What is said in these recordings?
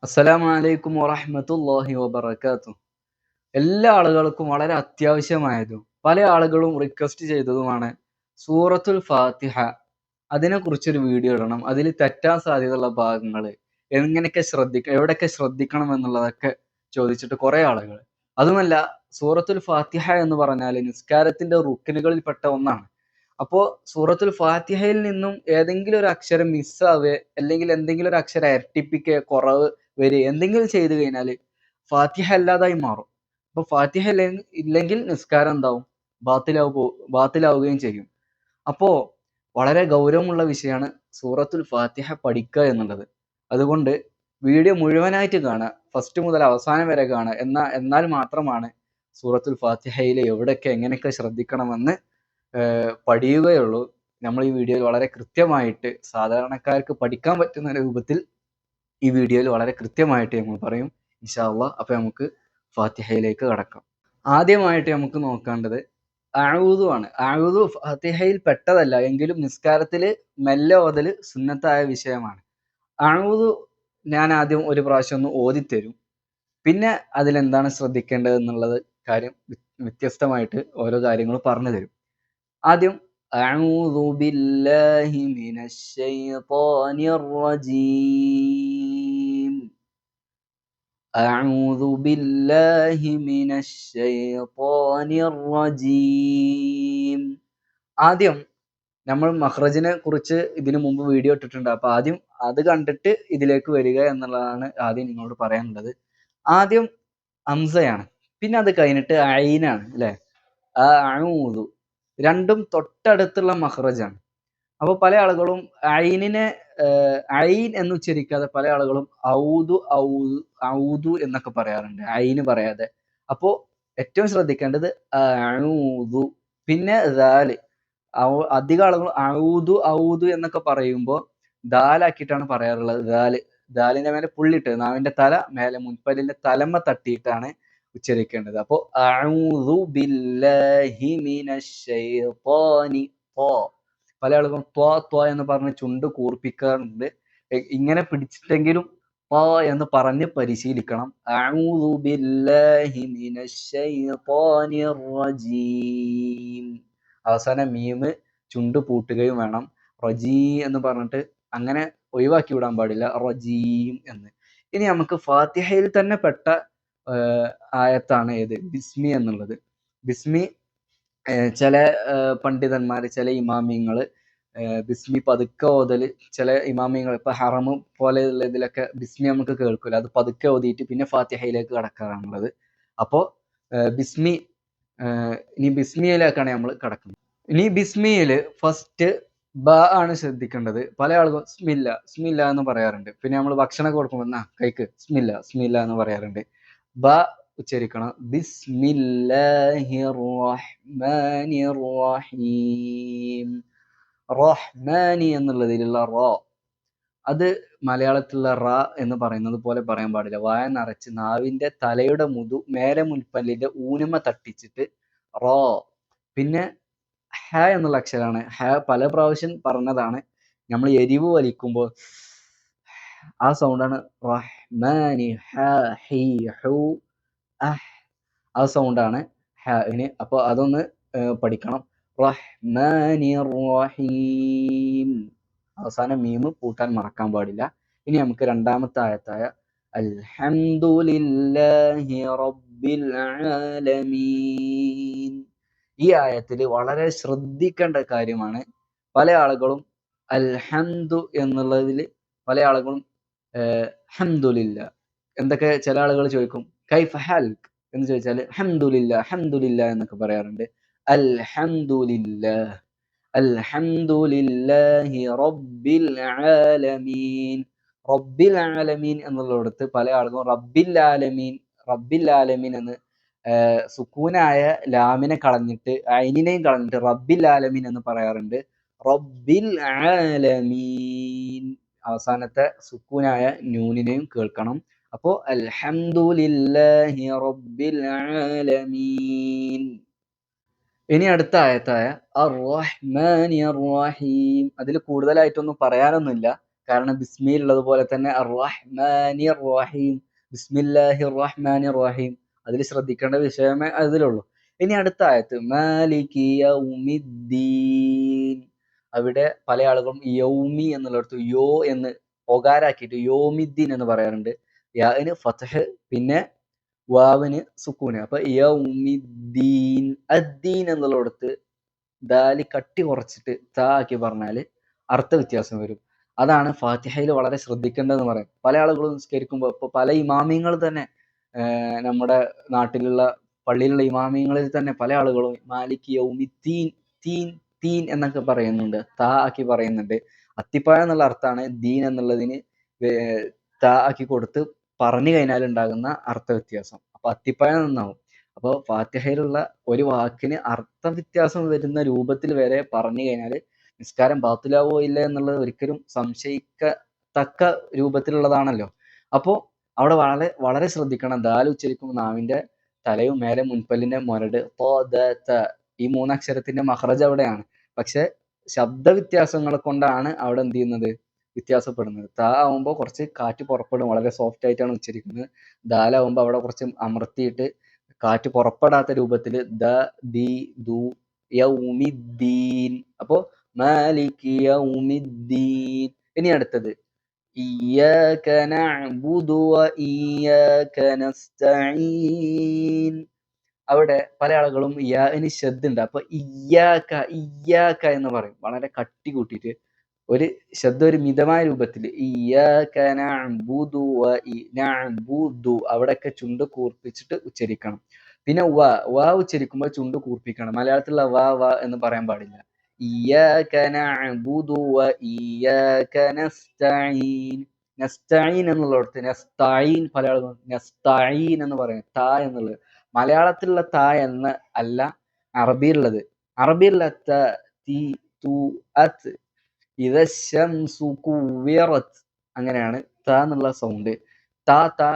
അസ്സലാമു അലൈക്കും വറഹ്മത്തുള്ളാഹി വബറകാതുഹു. എല്ലാ ആളുകൾക്കും വളരെ അത്യാവശ്യമായതും പല ആളുകളും റിക്വസ്റ്റ് ചെയ്തതുമാണ് സൂറത്തുൽ ഫാത്തിഹ. അതിനെക്കുറിച്ചൊരു വീഡിയോ ഇടണം. അതിൽ തെറ്റാൻ സാധ്യതയുള്ള ഭാഗങ്ങൾ എവിടെയൊക്കെ ശ്രദ്ധിക്കണം എന്നുള്ളതൊക്കെ ചോദിച്ചിട്ട് കുറെ ആളുകൾ. അതുമല്ല, സൂറത്തുൽ ഫാത്തിഹ എന്ന് പറഞ്ഞാൽ നിസ്കാരത്തിന്റെ റുക്കിനുകളിൽപ്പെട്ട ഒന്നാണ്. അപ്പോ സൂറത്തുൽ ഫാത്തിഹയിൽ നിന്നും ഏതെങ്കിലും ഒരു അക്ഷരം മിസ്സാവുക, അല്ലെങ്കിൽ എന്തെങ്കിലും ഒരു അക്ഷരം ഇരട്ടിപ്പിക്കുക, കുറവ് വരിക, എന്തെങ്കിലും ചെയ്തു കഴിഞ്ഞാൽ ഫാത്തിഹ അല്ലാതായി മാറും. അപ്പൊ ഫാത്തിഹ ഇല്ലെങ്കിൽ നിസ്കാരം എന്താവും? ബാത്തിലാവുകയും ചെയ്യും. അപ്പോ വളരെ ഗൗരവമുള്ള വിഷയമാണ് സൂറത്തുൽ ഫാത്തിഹ പഠിക്കുക എന്നുള്ളത്. അതുകൊണ്ട് വീഡിയോ മുഴുവനായിട്ട് കാണുക, ഫസ്റ്റ് മുതൽ അവസാനം വരെ കാണുക. എന്നാൽ മാത്രമാണ് സൂറത്തുൽ ഫാത്തിഹയിൽ എവിടെയൊക്കെ എങ്ങനെയൊക്കെ ശ്രദ്ധിക്കണമെന്ന് പഠിയുകയുള്ളൂ. നമ്മൾ ഈ വീഡിയോയിൽ വളരെ കൃത്യമായിട്ട് സാധാരണക്കാർക്ക് പഠിക്കാൻ പറ്റുന്ന രൂപത്തിൽ ഈ വീഡിയോയിൽ വളരെ കൃത്യമായിട്ട് നമ്മൾ പറയും ഇൻഷാ അള്ളാഹ്. അപ്പൊ നമുക്ക് ഫാത്തിഹയിലേക്ക് കടക്കാം. ആദ്യമായിട്ട് നമുക്ക് നോക്കേണ്ടത് അഊദു ആണ്. അഊദു ഫാത്തിഹയിൽ പെട്ടതല്ല, എങ്കിലും നിസ്കാരത്തില് മെല്ലെ ഓതല് സുന്നത്തായ വിഷയമാണ്. അഊദു ഞാൻ ആദ്യം ഒരു പ്രാവശ്യം ഒന്ന് ഓതിത്തരും, പിന്നെ അതിലെന്താണ് ശ്രദ്ധിക്കേണ്ടത് എന്നുള്ളത് കാര്യം വ്യത്യസ്തമായിട്ട് ഓരോ കാര്യങ്ങൾ പറഞ്ഞു തരും. ആദ്യം അഊദു ബില്ലാഹി മിനശ് ശൈത്വാനിർ റജീം. അഊദു ബില്ലാഹി മിനശ് ശൈത്വാനിർ റജീം. ആദ്യം നമ്മൾ മഖ്റജിനെ കുറിച്ച് ഇതിനു മുമ്പ് വീഡിയോ ഇട്ടിട്ടുണ്ട്. അപ്പൊ ആദ്യം അത് കണ്ടിട്ട് ഇതിലേക്ക് വരിക എന്നുള്ളതാണ് ആദ്യം നിങ്ങളോട് പറയാനുള്ളത്. ആദ്യം ഹംസയാണ്, പിന്നെ അത് കഴിഞ്ഞിട്ട് ഐനാണ് അല്ലെ. അഊദു രണ്ടും തൊട്ടടുത്തുള്ള മഖ്റജാണ്. അപ്പൊ പല ആളുകളും ഐനിനെ ഐൻ എന്ന് ഉച്ചരിക്കാതെ പല ആളുകളും ഔദു ഔദു ഔദു എന്നൊക്കെ പറയാറുണ്ട്, ഐന് പറയാതെ. അപ്പോ ഏറ്റവും ശ്രദ്ധിക്കേണ്ടത് അഊദു. പിന്നെ ദാല്. അധികം ആളുകൾ ഔദു ഔദു എന്നൊക്കെ പറയുമ്പോൾ ദാലാക്കിയിട്ടാണ് പറയാറുള്ളത്. ദാലിന്റെ മേലെ പുള്ളിട്ട് നാവിന്റെ തല മേലെ മുൻപല്ലിന്റെ തലമ്മ തട്ടിയിട്ടാണ് ഉച്ചരിക്കേണ്ടത്. അപ്പോ അഊദു ബില്ലാഹി മിനശ് ശൈത്വാനി. പല ആളുകളും ത്വ എന്ന് പറഞ്ഞ് ചുണ്ട് കൂർപ്പിക്കാറുണ്ട്. ഇങ്ങനെ പിടിച്ചിട്ടെങ്കിലും എന്ന് പറഞ്ഞ് പരിശീലിക്കണം. അഊദു ബില്ലാഹി മിനശ് ശൈത്വാനിർ റജീം. അവസാനം മീമ് ചുണ്ട് പൂട്ടുകയും വേണം. റജീ എന്ന് പറഞ്ഞിട്ട് അങ്ങനെ ഒഴിവാക്കി വിടാൻ പാടില്ല, റജീം എന്ന്. ഇനി നമുക്ക് ഫാത്തിഹയിൽ തന്നെ പെട്ട ആയത്താണ് ഏത്? ബിസ്മി എന്നുള്ളത്. ബിസ്മി ചില പണ്ഡിതന്മാര്, ചില ഇമാമിങ്ങള് ബിസ്മി പതുക്കെ ഓതല്, ചില ഇമാമിങ്ങൾ ഇപ്പൊ ഹറമ് പോലെയുള്ള ഇതിലൊക്കെ ബിസ്മി നമുക്ക് കേൾക്കൂല, അത് പതുക്കെ ഓതിയിട്ട് പിന്നെ ഫാത്തിഹയിലേക്ക് കടക്കാറാണുള്ളത്. അപ്പോ ബിസ്മി ഇനി ബിസ്മിയിലേക്കാണ് നമ്മൾ കടക്കുന്നത്. ഇനി ബിസ്മിയില് ഫസ്റ്റ് ബ ആണ് ശ്രദ്ധിക്കേണ്ടത്. പല ആളുകളും സ്മില്ല എന്ന് പറയാറുണ്ട്. പിന്നെ നമ്മൾ ഭക്ഷണം കൊടുക്കുമ്പോൾ കൈക്ക് സ്മില്ല എന്ന് പറയാറുണ്ട്. ബ ഉച്ചരിക്കണം. ബിസ്മില്ലാഹിർ റഹ്മാനിർ റഹീം. റഹ്മാനി എന്നുള്ളതിലുള്ള റോ, അത് മലയാളത്തിലുള്ള റ എന്ന് പറയുന്നത് പോലെ പറയാൻ പാടില്ല. വായ നിറച്ച് നാവിന്റെ തലയുടെ മേലെ മുൻപല്ലിന്റെ ഊനുമ തട്ടിച്ചിട്ട് റോ. പിന്നെ ഹ എന്നുള്ള അക്ഷരമാണ്. ഹ പല പ്രാവശ്യം പറഞ്ഞതാണ്. നമ്മൾ എരിവ് വലിക്കുമ്പോൾ ആ സൗണ്ടാണ് റഹ്മാനി. ഹ ഹി ഹു അഹ്, ആ സൗണ്ടാണ് ഹാന്. അപ്പോൾ അതൊന്ന് പഠിക്കണം. റഹ്മാനി റഹീം. അവസാനം മീമ് പൂട്ടാൻ മറക്കാൻ പാടില്ല. ഇനി നമുക്ക് രണ്ടാമത്തെ ആയത്തായ അൽഹംദുലില്ലാഹി റബ്ബിൽ ആലമീൻ. ഈ ആയത്തിൽ വളരെ ശ്രദ്ധിക്കേണ്ട കാര്യമാണ്. പല ആളുകളും അൽഹംദു എന്നുള്ളതിൽ പല ആളുകളും ഹംദുലില്ല. എന്തൊക്കെ ചില ആളുകൾ ചോദിക്കും കൈഫ ഹൽക്ക് എന്ന് ചോദിച്ചാൽ ഹംദുലില്ല എന്നൊക്കെ പറയാറുണ്ട്. അൽഹംദുലില്ലാഹ്, അൽഹംദുലില്ലാഹി റബ്ബിൽ ആലമീൻ. റബ്ബിൽ ആലമീൻ എന്നുള്ളിടത്ത് പല ആളുകളും റബ്ബിൽ ആലമീൻ എന്ന് സുക്കൂനായ ലാമിനെ കളഞ്ഞിട്ട് ഐനിനെയും കളഞ്ഞിട്ട് റബ്ബിൽ ആലമീൻ എന്ന് പറയാറുണ്ട്. റബ്ബിൽ ആലമീൻ അവസാനത്തെ സുക്കൂനായ നൂനിനെയും കേൾക്കണം. അപ്പോ അൽഹംദുലില്ലാഹി റബ്ബിൽ ആലമീൻ. ഇനി അടുത്ത ആയത്തായ അർ റഹ്മാനി റഹീം. അതിൽ കൂടുതലായിട്ടൊന്നും പറയാനൊന്നുമില്ല, കാരണം ബിസ്മിയിൽ ഉള്ളതുപോലെ തന്നെ അർ-റഹ്മാനി റഹീം, ബിസ്മില്ലാഹിർ റഹ്മാനിർ റഹീം. അതിൽ ശ്രദ്ധിക്കേണ്ട വിഷയമേ അതിലുള്ളൂ. ഇനി അടുത്ത ആയത്ത് മാലികി യൗമിദ്ദീൻ. അവിടെ പല ആളുകളും യൗമി എന്നുള്ളിടത്ത് യോ എന്ന് ഒകാരാക്കിയിട്ട് യോമിദ്ദീൻ എന്ന് പറയാറുണ്ട്. യാന് ഫത്ഹ്, പിന്നെ വാവിന് സുക്കൂന്. അപ്പൊ യൗമിദ്ദീൻ, അദ്ദീൻ എന്നുള്ളിടത്ത് ദാലി കട്ടി കുറച്ചിട്ട് താ ആക്കി പറഞ്ഞാൽ അർത്ഥ വ്യത്യാസം വരും. അതാണ് ഫാത്തിഹയിൽ വളരെ ശ്രദ്ധിക്കേണ്ടതെന്ന് പറയാം. പല ആളുകളും നിസ്കരിക്കുമ്പോൾ ഇപ്പൊ പല ഇമാമിങ്ങൾ തന്നെ നമ്മുടെ നാട്ടിലുള്ള പള്ളിയിലുള്ള ഇമാമിങ്ങളിൽ തന്നെ പല ആളുകളും മാലിക് യൗമിദ്ദീൻ തീൻ തീൻ എന്നൊക്കെ പറയുന്നുണ്ട്, താ ആക്കി പറയുന്നുണ്ട്. അത്തിപ്പഴം എന്നുള്ള അർത്ഥമാണ്, ദീൻ എന്നുള്ളതിന് താ ആക്കി കൊടുത്ത് പറഞ്ഞു കഴിഞ്ഞാൽ ഉണ്ടാകുന്ന അർത്ഥ വ്യത്യാസം. അപ്പൊ അത്തിപ്പഴം എന്നാവും. അപ്പോൾ ഫാത്തിഹയിലുള്ള ഒരു വാക്കിന് അർത്ഥവ്യത്യാസം വരുന്ന രൂപത്തിൽ വരെ പറഞ്ഞു കഴിഞ്ഞാൽ നിസ്കാരം ബാത്തിലാവോ ഇല്ല എന്നുള്ളത് ഒരിക്കലും സംശയിക്കത്തക്ക രൂപത്തിലുള്ളതാണല്ലോ. അപ്പോൾ അവിടെ വളരെ വളരെ ശ്രദ്ധിക്കണം. ദാൽ ഉച്ചരിക്കുമ്പോൾ നാവിന്റെ തലയും മേലെ മുൻപല്ലിന്റെ മുരട് ഈ മൂന്നക്ഷരത്തിന്റെ മഹ്റജ് അവിടെയാണ്. പക്ഷെ ശബ്ദ വ്യത്യാസങ്ങൾ കൊണ്ടാണ് അവിടെ എന്ത് ചെയ്യുന്നത്, വ്യത്യാസപ്പെടുന്നത്. താ ആവുമ്പോൾ കുറച്ച് കാറ്റ് പുറപ്പെടും, വളരെ സോഫ്റ്റ് ആയിട്ടാണ് ഉച്ചരിക്കുന്നത്. ദാലാവുമ്പോൾ അവിടെ കുറച്ച് അമർത്തിയിട്ട് കാറ്റ് പുറപ്പെടാത്ത രൂപത്തിൽ ദ ദി ദു യൗമിദ്ദീൻ. അപ്പോ മാലികി യൗമിദ്ദീൻ. ഇനി അടുത്തത് ഇയ്യാക നഅ്ബുദു വ ഇയ്യാക നസ്തഈൻ. അവിടെ പല ആളുകളും യാന് ശബ്ദുണ്ട്. അപ്പൊ ഇയ്യാക ഇയ്യാക എന്ന് പറയും, വളരെ കട്ടി കൂട്ടിയിട്ട് ഒരു ശബ്ദം ഒരു മിതമായ രൂപത്തിൽ ഇയ്യാക നഅ്ബുദു വ നഅ്ബുദു, അവിടെയൊക്കെ ചുണ്ട് കൂർപ്പിച്ചിട്ട് ഉച്ചരിക്കണം. പിന്നെ വ ഉച്ചരിക്കുമ്പോൾ ചുണ്ട് കൂർപ്പിക്കണം. മലയാളത്തിലുള്ള വ എന്ന് പറയാൻ പാടില്ല. ഇയ്യാക നഅ്ബുദു വ ഇയ്യാക നസ്തഈൻ. നസ്തഈൻ എന്നുള്ളിടത്ത് നസ്തഈൻ, പല ആളുകളും നസ്തഈൻ എന്ന് പറയും, താ എന്നുള്ളത്. മലയാളത്തിലുള്ള താ എന്ന് അല്ല അറബിയിലുള്ളത്. അറബിയിലുള്ള ത തി തു അത് ഇദ ശംസു കുവ്വിറത്, അങ്ങനെയാണ് ത എന്നുള്ള സൗണ്ട്. താ താ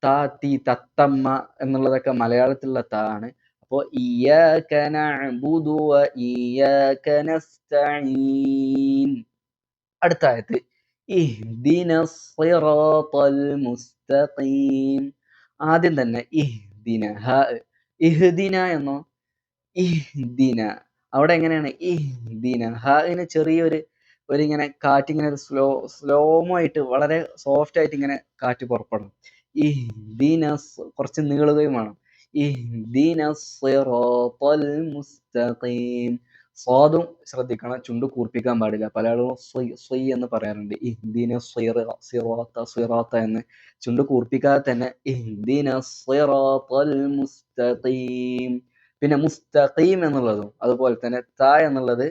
താ തി തത്തമ്മ എന്നുള്ളതൊക്കെ മലയാളത്തിലുള്ള താ ആണ്. അപ്പോൾ ഇയ്യാക നഅ്ബുദു വ ഇയ്യാക നസ്തഈൻ. അടുത്ത ആയത്ത് ഇഹ്ദിനസ് സിറാത്തൽ മുസ്തഖീം. ആദ്യം തന്നെ ഇഹ്ദിന, ഇഹ്ദിന എന്നോ ഇഹ്ദിന. അവിടെ എങ്ങനെയാണ് ഇഹ്ദിന, ഹിന് ചെറിയൊരു ഇങ്ങനെ കാറ്റിങ്ങനെ ഒരു സ്ലോമോ ആയിട്ട് വളരെ സോഫ്റ്റ് ആയിട്ട് ഇങ്ങനെ കാറ്റ് പുറപ്പെടണം. ഇഹ്ദിന കുറച്ച് നീളുകയും വേണം. ഇഹ്ദിന സിറാത്തൽ മുസ്തഖീം. സ്വാദും ശ്രദ്ധിക്കണം, ചുണ്ട് കൂർപ്പിക്കാൻ പാടില്ല. പല ആളുകളും സ്വയ് എന്ന് പറയാറുണ്ട്. ഇഹ്ദിന സിറാത്ത എന്ന് ചുണ്ട് കൂർപ്പിക്കാതെ തന്നെ ഇഹ്ദിന സിറാത്തൽ മുസ്തഖീം. പിന്നെ മുസ്തഖീം എന്നുള്ളതും അതുപോലെ തന്നെ ത എന്നുള്ളത്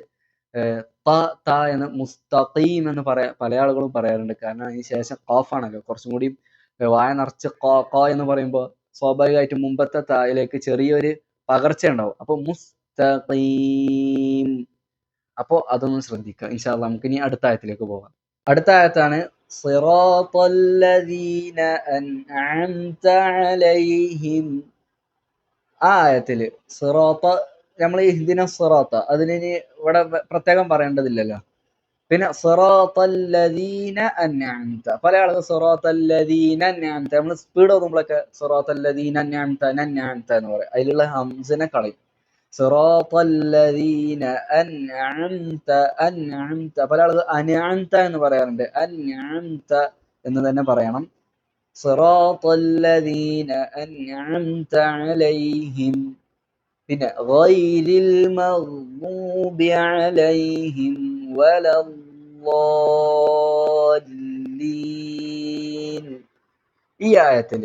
ത എന്ന് മുസ്തഖീം എന്ന് പല ആളുകളും പറയാറുണ്ട്. കാരണം അതിന് ശേഷം ഖാഫ് ആണല്ലോ, കുറച്ചും കൂടി വായ നിറച്ച് ഖ എന്ന് പറയുമ്പോൾ സ്വാഭാവികമായിട്ടും മുമ്പത്തെ തായിലേക്ക് ചെറിയൊരു പകർച്ച ഉണ്ടാവും. അപ്പൊ മുസ്തഖീം. അപ്പോ അതൊന്നും ശ്രദ്ധിക്കുക. ഇൻഷാ അല്ലാഹ് നമുക്ക് ഇനി അടുത്ത ആയത്തിലേക്ക് പോകാം. അടുത്ത ആയത്താണ് സിറാത്തല്ലദീന അൻഅംത അലൈഹിം. ആ ആയത്തില് സിറാത്ത, നമ്മൾ ഇഹ്ദിന സിറാത്ത അതിന് ഇവിടെ പ്രത്യേകം പറയേണ്ടതില്ലല്ലോ. പിന്നെ സിറാത്തല്ലദീന അൻഅംത, പല ആളുകൾ സിറാത്തല്ലദീന അൻഅംത, നമ്മൾ സ്പീഡ് ഓതുമ്പോഴൊക്കെ സിറാത്തല്ലദീന അൻഅംത അൻഅംത എന്ന് പറയും. അതിലുള്ള ഹംസിനെ കളയും. സിറാത്തല്ലദീന അൻഅംത അൻഅംത, പല ആളുകൾ അൻഅംത എന്ന് പറയാറുണ്ട്. അൻഅംത എന്ന് തന്നെ പറയണം. സിറാത്തല്ലദീന അൻഅംത അലൈഹിം. പിന്നെ ഗൈരിൽ മഗ്ദൂബി അലൈഹിം വലദ്ദാല്ലീൻ. ഈ ആയത്തിൽ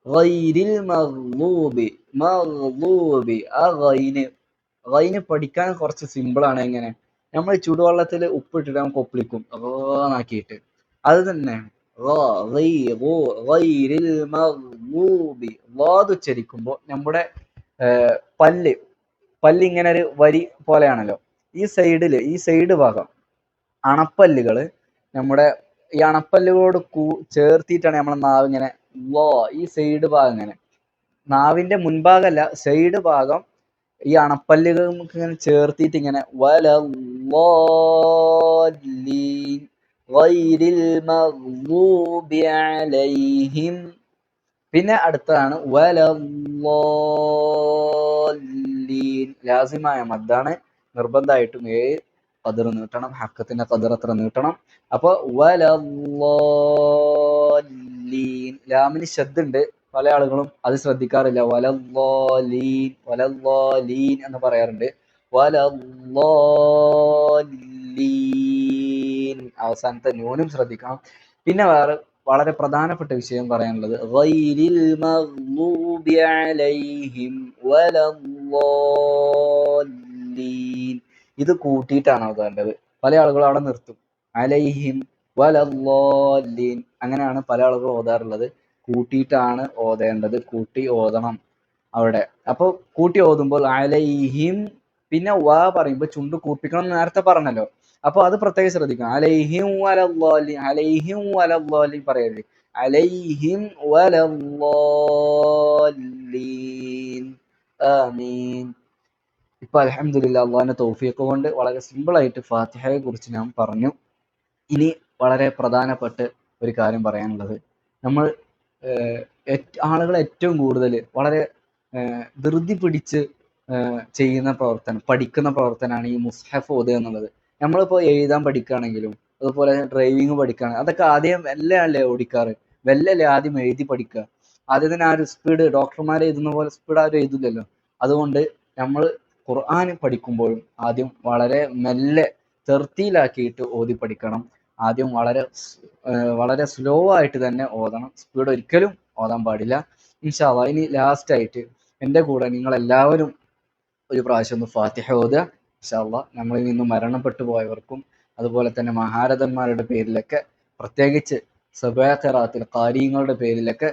ഗൈരിൽ മഗ്ദൂബി, മഗ്ദൂബി, ആ ഗൈന് പഠിക്കാൻ കുറച്ച് സിമ്പിളാണ്. എങ്ങനെ, നമ്മൾ ചൂടുവെള്ളത്തിൽ ഉപ്പിട്ടിട്ട് നമുക്ക് ഒപ്പിളിക്കും ആക്കിയിട്ട്, അത് തന്നെയാണ് ഗൈരിൽ മഗ്ദൂബി. വാദ് ഉച്ചരിക്കുമ്പോൾ നമ്മുടെ പല്ല് ഇങ്ങനെ ഒരു വരി പോലെയാണല്ലോ. ഈ സൈഡ് ഭാഗം അണപ്പല്ലുകൾ, നമ്മുടെ ഈ അണപ്പല്ലുകളോട് ചേർത്തിട്ടാണ് നമ്മളെ നാവ് ഇങ്ങനെ ഈ സൈഡ് ഭാഗം, ഇങ്ങനെ നാവിന്റെ മുൻഭാഗമല്ല, സൈഡ് ഭാഗം ഈ അണപ്പല്ലുകൾ നമുക്ക് ഇങ്ങനെ ചേർത്തിട്ട് ഇങ്ങനെ വലദ്ദാല്ലീൻ. ഗൈരിൽ മഗ്ദൂബി അലൈഹിം. പിന്നെ അടുത്തതാണ് വലദ്ദാല്ലീൻ. ലാസിമായ മദ്ദാണ്. നിർബന്ധമായിട്ടും ഖദർ നീട്ടണം. ഹക്കത്തിന്റെ ഖദർ അത്ര നീട്ടണം. അപ്പൊ വലദ്ദാല്ലീൻ. ലാമിന് ശബ്ദുണ്ട്. പല ആളുകളും അത് ശ്രദ്ധിക്കാറില്ല. വലദ്ദാലീൻ എന്ന് പറയാറുണ്ട്. വലദ്ദാല്ലീൻ. അവസാനത്തെ നൂനും ശ്രദ്ധിക്കണം. പിന്നെ വേറെ വളരെ പ്രധാനപ്പെട്ട വിഷയം പറയാനുള്ളത് ഗൈരിൽ മഗ്ദൂബി അലൈഹിം വലദ്ദാല്ലീൻ. ഇത് കൂട്ടിയിട്ടാണ് ഓതേണ്ടത്. പല ആളുകളും അവിടെ നിർത്തും. അലൈഹിം വലദ്ദാല്ലീൻ അങ്ങനെയാണ് പല ആളുകളും ഓതാറുള്ളത്. കൂട്ടിയിട്ടാണ് ഓതേണ്ടത്. കൂട്ടി ഓതണം അവിടെ. അപ്പോൾ കൂട്ടി ഓതുമ്പോൾ അലൈഹിം, പിന്നെ വാ പറയുമ്പോൾ ചുണ്ട് കൂപ്പിക്കണം എന്ന് നേരത്തെ പറഞ്ഞല്ലോ. അപ്പൊ അത് പ്രത്യേകം ശ്രദ്ധിക്കണം. അലൈഹിം വലദ്ദാല്ലീൻ, അലൈഹിം വലദ്ദാല്ലീൻ പറയരുത്. അലൈഹിം വലദ്ദാല്ലീൻ. ആമീൻ. ഇപ്പൊ അൽഹംദുലില്ലാഹ് അള്ളാഹിന്റെ തൗഫീഖ് കൊണ്ട് വളരെ സിമ്പിൾ ആയിട്ട് ഫാത്തിഹയെ കുറിച്ച് ഞാൻ പറഞ്ഞു. ഇനി വളരെ പ്രധാനപ്പെട്ട ഒരു കാര്യം പറയാനുള്ളത്, നമ്മൾ ആളുകൾ ഏറ്റവും കൂടുതൽ വളരെ ധൃതി പിടിച്ച് ചെയ്യുന്ന പ്രവർത്തനം, പഠിക്കുന്ന പ്രവർത്തനമാണ് ഈ മുസ്ഹഫ് ഓതുക എന്നുള്ളത്. നമ്മളിപ്പോൾ എഴുതാൻ പഠിക്കുകയാണെങ്കിലും അതുപോലെ ഡ്രൈവിങ് പഠിക്കുകയാണെങ്കിൽ അതൊക്കെ ആദ്യം വെല്ലല്ലേ ഓടിക്കാറ്. വെല്ലല്ലേ ആദ്യം എഴുതി പഠിക്കുക. ആദ്യം തന്നെ ആ ഒരു സ്പീഡ് ഡോക്ടർമാർ എഴുതുന്ന പോലെ സ്പീഡ് ആരും എഴുതില്ലല്ലോ. അതുകൊണ്ട് നമ്മൾ ഖുർആൻ പഠിക്കുമ്പോഴും ആദ്യം വളരെ മെല്ലെ തെർത്തിയിലാക്കിയിട്ട് ഓതി പഠിക്കണം. ആദ്യം വളരെ സ്ലോ ആയിട്ട് തന്നെ ഓതണം. സ്പീഡ് ഒരിക്കലും ഓതാൻ പാടില്ല. ഇൻഷാ അല്ലാഹ് ഇനി ലാസ്റ്റ് ആയിട്ട് എൻ്റെ കൂടെ നിങ്ങൾ എല്ലാവരും ഒരു പ്രാവശ്യം ഒന്ന് ഫാത്തിഹ ഓതുക. ഇൻഷാ അല്ലാഹ് നമ്മളിൽ നിന്നും മരണപ്പെട്ടു പോയവർക്കും അതുപോലെ തന്നെ മഹാരഥന്മാരുടെ പേരിലൊക്കെ, പ്രത്യേകിച്ച് സബാഖിറാത്തിൽ ഖാരിങ്ങളുടെ പേരിലൊക്കെ,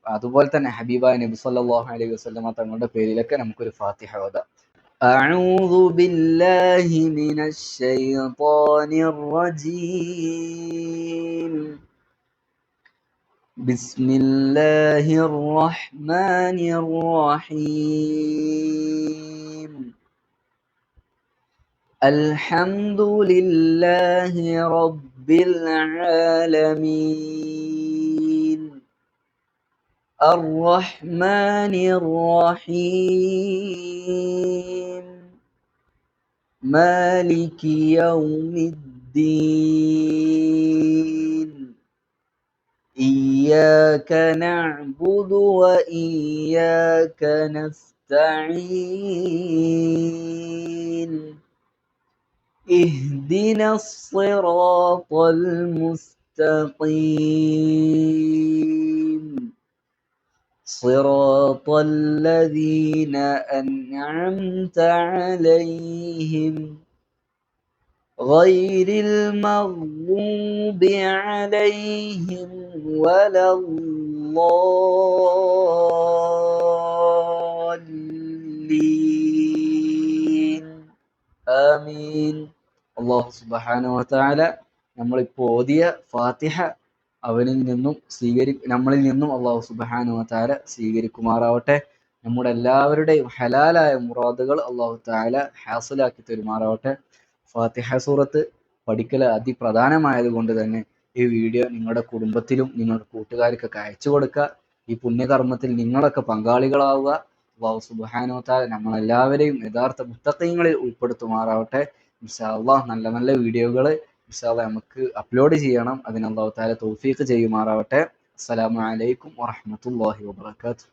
അതുപോലെ തന്നെ ഹബീബായ നബി സല്ലല്ലാഹു അലൈഹി വസല്ലമ തങ്ങളുടെ പേരിലൊക്കെ നമുക്കൊരു ഫാത്തിഹ ഓതാം. أعوذ بالله من الشيطان الرجيم. بسم الله الرحمن الرحيم. الحمد لله رب العالمين. الرحمن الرحيم. مالك يوم الدين. إياك نعبد وإياك نستعين. اهدنا الصراط المستقيم. صراط الذين أنعمت عليهم غير المغضوب عليهم ولا الضالين. آمين. അല്ലാഹു സുബ്ഹാനഹു വ തആല നമ്മളിപ്പോൾ ഓതിയ ഫാത്തിഹ നമ്മളിൽ നിന്നും അല്ലാഹു സുബ്ഹാനഹു വ തആല സ്വീകരിക്കുമാറാവട്ടെ. നമ്മുടെ എല്ലാവരുടെയും ഹലാലായ മുറാദുകൾ അല്ലാഹു തആല ഹാസിലാക്കി തരുമാറാവട്ടെ. ഫാത്തിഹ സൂറത്ത് പഠിക്കൽ അതിപ്രധാനമായത് കൊണ്ട് തന്നെ ഈ വീഡിയോ നിങ്ങളുടെ കുടുംബത്തിലും നിങ്ങളുടെ കൂട്ടുകാർക്കൊക്കെ അയച്ചു കൊടുക്കുക. ഈ പുണ്യകർമ്മത്തിൽ നിങ്ങളൊക്കെ പങ്കാളികളാവുക. അല്ലാഹു സുബ്ഹാനഹു വ തആല നമ്മളെല്ലാവരെയും യഥാർത്ഥ മുത്തഖീങ്ങളിൽ ഉൾപ്പെടുത്തുമാറാവട്ടെ. ഇൻഷാ അല്ലാഹ് നല്ല നല്ല വീഡിയോകൾ ഇൻഷാ അല്ലാഹ് നമുക്ക് അപ്ലോഡ് ചെയ്യണം. അതിന് അല്ലാഹു തആല തൗഫീഖ് ചെയ്യുമാറാവട്ടെ. അസ്സലാമു അലൈക്കും വറഹ്മത്തുള്ളാഹി വബറകാതുഹു.